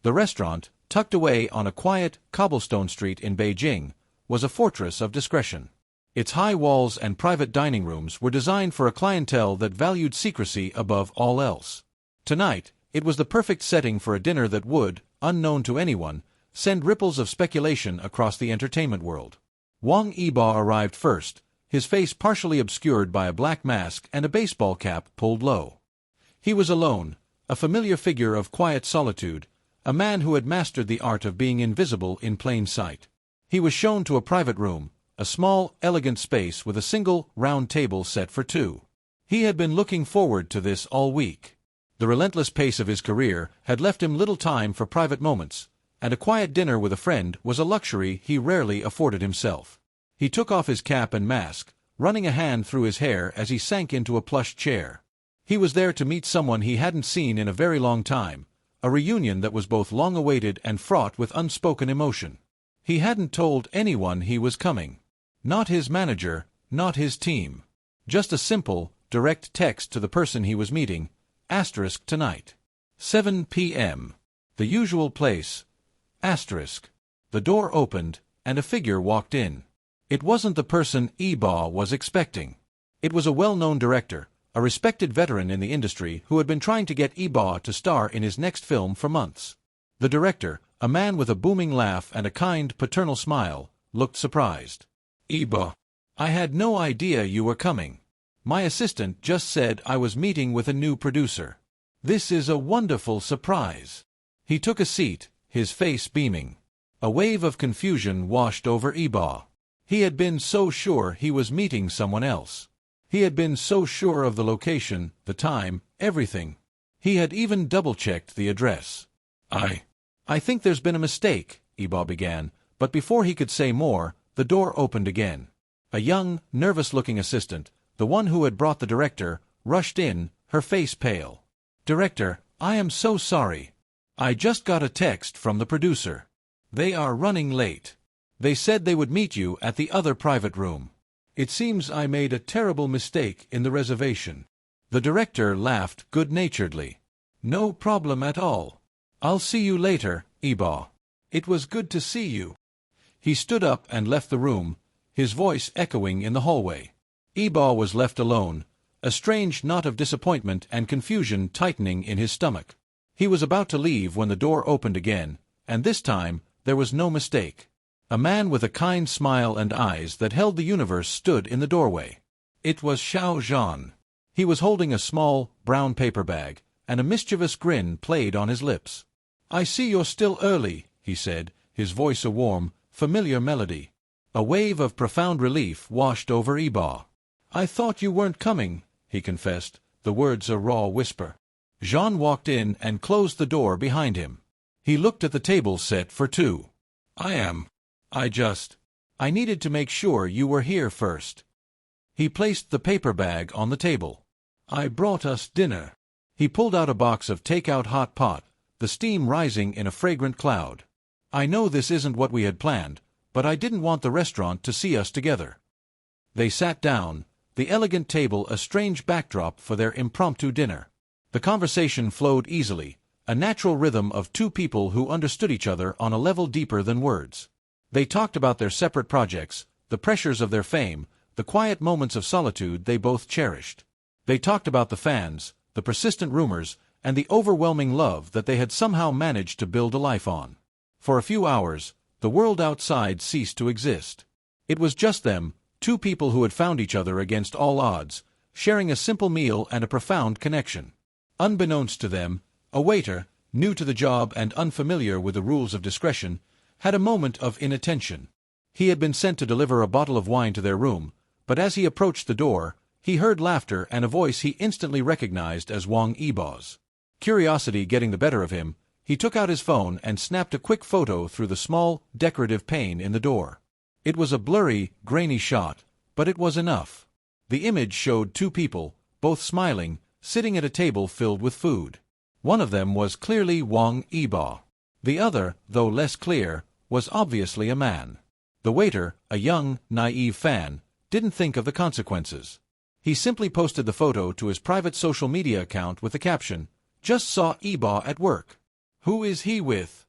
The restaurant, tucked away on a quiet, cobblestone street in Beijing, was a fortress of discretion. Its high walls and private dining rooms were designed for a clientele that valued secrecy above all else. Tonight, it was the perfect setting for a dinner that would, unknown to anyone, send ripples of speculation across the entertainment world. Wang Yibo arrived first, his face partially obscured by a black mask and a baseball cap pulled low. He was alone, a familiar figure of quiet solitude, a man who had mastered the art of being invisible in plain sight. He was shown to a private room, a small, elegant space with a single, round table set for two. He had been looking forward to this all week. The relentless pace of his career had left him little time for private moments, and a quiet dinner with a friend was a luxury he rarely afforded himself. He took off his cap and mask, running a hand through his hair as he sank into a plush chair. He was there to meet someone he hadn't seen in a very long time, a reunion that was both long-awaited and fraught with unspoken emotion. He hadn't told anyone he was coming. Not his manager, not his team. Just a simple, direct text to the person he was meeting, * tonight. 7 p.m. The usual place, *. The door opened, and a figure walked in. It wasn't the person Yibo was expecting. It was a well-known director, a respected veteran in the industry who had been trying to get Yibo to star in his next film for months. The director, a man with a booming laugh and a kind, paternal smile, looked surprised. "Yibo, I had no idea you were coming. My assistant just said I was meeting with a new producer. This is a wonderful surprise." He took a seat, his face beaming. A wave of confusion washed over Yibo. He had been so sure he was meeting someone else. He had been so sure of the location, the time, everything. He had even double-checked the address. I think there's been a mistake," Yibo began, but before he could say more, the door opened again. A young, nervous-looking assistant, the one who had brought the director, rushed in, her face pale. "Director, I am so sorry. I just got a text from the producer. They are running late. They said they would meet you at the other private room. It seems I made a terrible mistake in the reservation." The director laughed good-naturedly. "No problem at all. I'll see you later, Yibo. It was good to see you." He stood up and left the room, his voice echoing in the hallway. Yibo was left alone, a strange knot of disappointment and confusion tightening in his stomach. He was about to leave when the door opened again, and this time there was no mistake. A man with a kind smile and eyes that held the universe stood in the doorway. It was Xiao Zhan. He was holding a small, brown paper bag, and a mischievous grin played on his lips. "I see you're still early," he said, his voice a warm, familiar melody. A wave of profound relief washed over Yibo. "I thought you weren't coming," he confessed, the words a raw whisper. Zhan walked in and closed the door behind him. He looked at the table set for two. I needed to make sure you were here first." He placed the paper bag on the table. "I brought us dinner." He pulled out a box of take-out hot pot, the steam rising in a fragrant cloud. "I know this isn't what we had planned, but I didn't want the restaurant to see us together." They sat down, the elegant table a strange backdrop for their impromptu dinner. The conversation flowed easily, a natural rhythm of two people who understood each other on a level deeper than words. They talked about their separate projects, the pressures of their fame, the quiet moments of solitude they both cherished. They talked about the fans, the persistent rumors, and the overwhelming love that they had somehow managed to build a life on. For a few hours, the world outside ceased to exist. It was just them, two people who had found each other against all odds, sharing a simple meal and a profound connection. Unbeknownst to them, a waiter, new to the job and unfamiliar with the rules of discretion, had a moment of inattention. He had been sent to deliver a bottle of wine to their room, but as he approached the door, he heard laughter and a voice he instantly recognized as Wang Yibo's. Curiosity getting the better of him, he took out his phone and snapped a quick photo through the small, decorative pane in the door. It was a blurry, grainy shot, but it was enough. The image showed two people, both smiling, sitting at a table filled with food. One of them was clearly Wang Yibo. The other, though less clear, was obviously a man. The waiter, a young, naive fan, didn't think of the consequences. He simply posted the photo to his private social media account with the caption, "Just saw Yibo at work." Who is he with?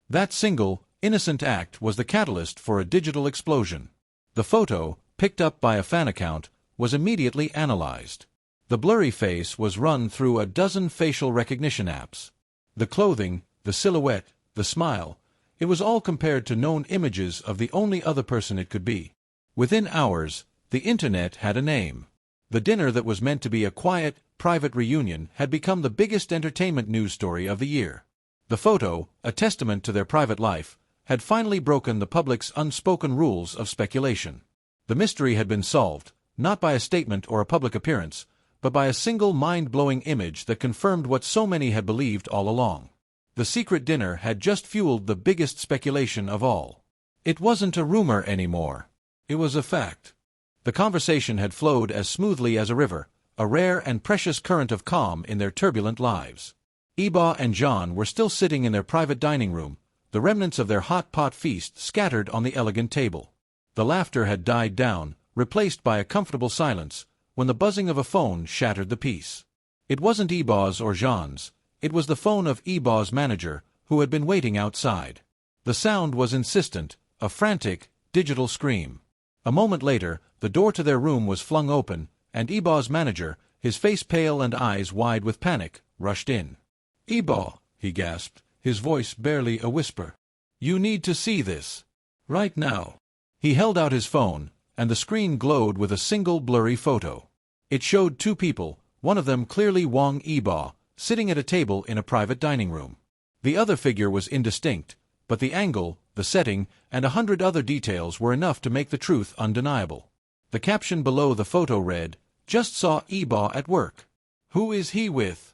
That single, innocent act was the catalyst for a digital explosion. The photo, picked up by a fan account, was immediately analyzed. The blurry face was run through a dozen facial recognition apps. The clothing, the silhouette, the smile, it was all compared to known images of the only other person it could be. Within hours, the internet had a name. The dinner that was meant to be a quiet, private reunion had become the biggest entertainment news story of the year. The photo, a testament to their private life, had finally broken the public's unspoken rules of speculation. The mystery had been solved, not by a statement or a public appearance, but by a single mind-blowing image that confirmed what so many had believed all along. The secret dinner had just fueled the biggest speculation of all. It wasn't a rumor anymore. It was a fact. The conversation had flowed as smoothly as a river, a rare and precious current of calm in their turbulent lives. Yibo and Zhan were still sitting in their private dining room, the remnants of their hot pot feast scattered on the elegant table. The laughter had died down, replaced by a comfortable silence, when the buzzing of a phone shattered the peace. It wasn't Yibo's or Zhan's, it was the phone of Yibo's manager, who had been waiting outside. The sound was insistent, a frantic, digital scream. A moment later, the door to their room was flung open, and Yibo's manager, his face pale and eyes wide with panic, rushed in. "Yibo," he gasped, his voice barely a whisper. "You need to see this. Right now." He held out his phone, and the screen glowed with a single blurry photo. It showed two people, one of them clearly Wang Yibo, sitting at a table in a private dining room. The other figure was indistinct, but the angle, the setting, and 100 other details were enough to make the truth undeniable. The caption below the photo read, "Just saw Yibo at work. Who is he with?"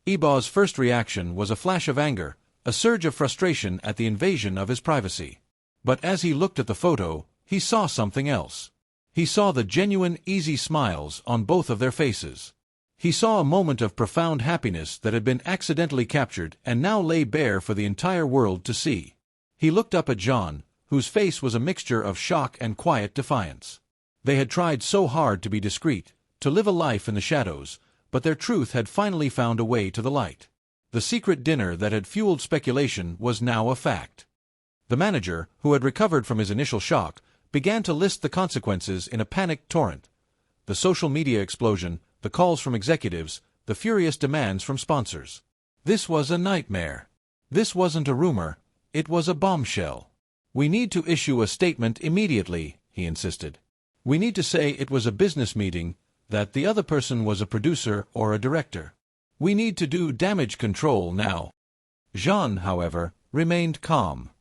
Yibo's first reaction was a flash of anger, a surge of frustration at the invasion of his privacy. But as he looked at the photo, he saw something else. He saw the genuine, easy smiles on both of their faces. He saw a moment of profound happiness that had been accidentally captured and now lay bare for the entire world to see. He looked up at Zhan, whose face was a mixture of shock and quiet defiance. They had tried so hard to be discreet, to live a life in the shadows, but their truth had finally found a way to the light. The secret dinner that had fueled speculation was now a fact. The manager, who had recovered from his initial shock, began to list the consequences in a panicked torrent. The social media explosion, the calls from executives, the furious demands from sponsors. This was a nightmare. This wasn't a rumor, it was a bombshell. "We need to issue a statement immediately," he insisted. "We need to say it was a business meeting, that the other person was a producer or a director. We need to do damage control now." Zhan, however, remained calm.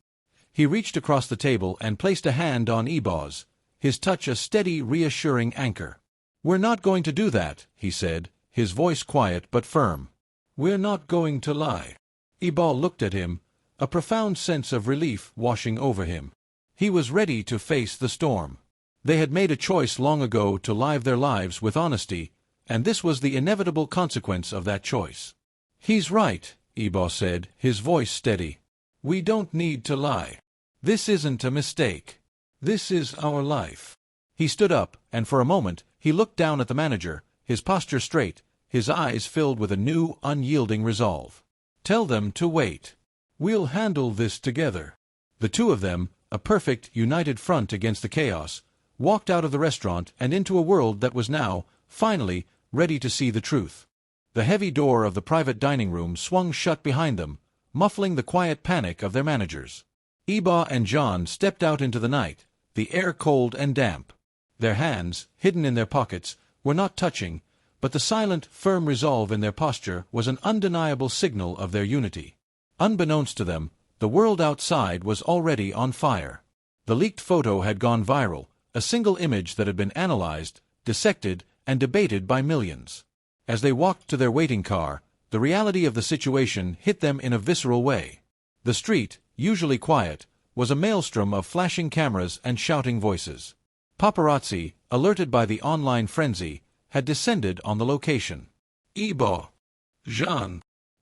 He reached across the table and placed a hand on Yibo's, his touch a steady, reassuring anchor. "We're not going to do that," he said, his voice quiet but firm. "We're not going to lie." Yibo looked at him, a profound sense of relief washing over him. He was ready to face the storm. They had made a choice long ago to live their lives with honesty, and this was the inevitable consequence of that choice. "He's right," Yibo said, his voice steady. "We don't need to lie. This isn't a mistake. This is our life." He stood up, and for a moment, he looked down at the manager, his posture straight, his eyes filled with a new, unyielding resolve. "Tell them to wait. We'll handle this together." The two of them, a perfect, united front against the chaos, walked out of the restaurant and into a world that was now, finally, ready to see the truth. The heavy door of the private dining room swung shut behind them, muffling the quiet panic of their managers. Yibo and Zhan stepped out into the night, the air cold and damp. Their hands, hidden in their pockets, were not touching, but the silent, firm resolve in their posture was an undeniable signal of their unity. Unbeknownst to them, the world outside was already on fire. The leaked photo had gone viral, a single image that had been analyzed, dissected, and debated by millions. As they walked to their waiting car, the reality of the situation hit them in a visceral way. The street, usually quiet, was a maelstrom of flashing cameras and shouting voices. Paparazzi, alerted by the online frenzy, had descended on the location. "Yibo, Zhan,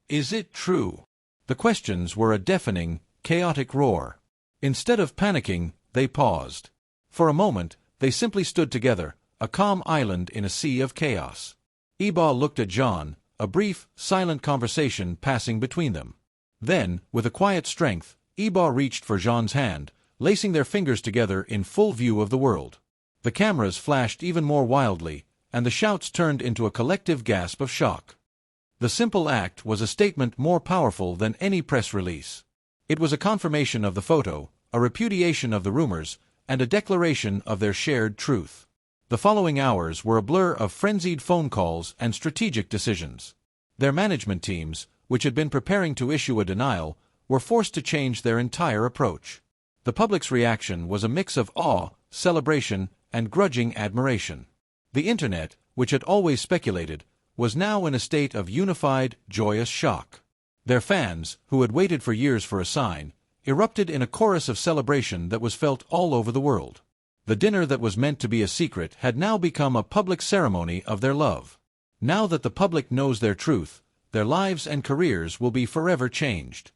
is it true?" The questions were a deafening, chaotic roar. Instead of panicking, they paused. For a moment, they simply stood together, a calm island in a sea of chaos. Yibo looked at Zhan, a brief, silent conversation passing between them. Then, with a quiet strength, Yibo reached for Zhan's hand, lacing their fingers together in full view of the world. The cameras flashed even more wildly, and the shouts turned into a collective gasp of shock. The simple act was a statement more powerful than any press release. It was a confirmation of the photo, a repudiation of the rumors, and a declaration of their shared truth. The following hours were a blur of frenzied phone calls and strategic decisions. Their management teams, which had been preparing to issue a denial, were forced to change their entire approach. The public's reaction was a mix of awe, celebration, and grudging admiration. The Internet, which had always speculated, was now in a state of unified, joyous shock. Their fans, who had waited for years for a sign, erupted in a chorus of celebration that was felt all over the world. The dinner that was meant to be a secret had now become a public ceremony of their love. Now that the public knows their truth, their lives and careers will be forever changed.